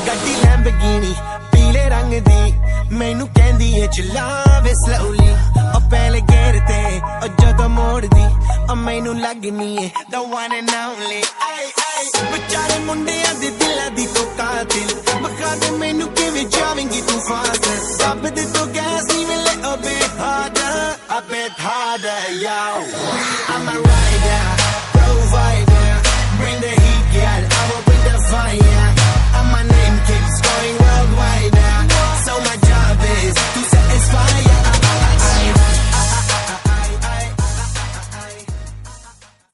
ਗੱਡੀ ਲੈਂਬਰਗਿਨੀ ਪੀਲੇ ਰੰਗ ਦੀ ਮੈਨੂੰ ਕਹਿੰਦੀ ਏ ਚਲਾਵੇ slowly ਉਹ ਪਹਿਲੇ ਗੇਰ ਤੇ ਉਹ ਜਦੋਂ ਮੋੜਦੀ ਉਹ ਮੈਨੂੰ ਲੱਗਨੀ ਏ the one and only ਵਿਚਾਰੇ ਮੁੰਡਿਆਂ ਦੇ ਦਿਲਾਂ ਦੀ ਤੂੰ ਕਾਤਿਲ ਬਖਾ ਦੇ ਮੈਨੂੰ ਕਿਵੇਂ ਜਾਵੇਂਗੀ ਤੂੰ ਫਾਸਟ ਦੱਬ ਦੇ ਤੂੰ gas even little bit harder a bit harder yo I'm a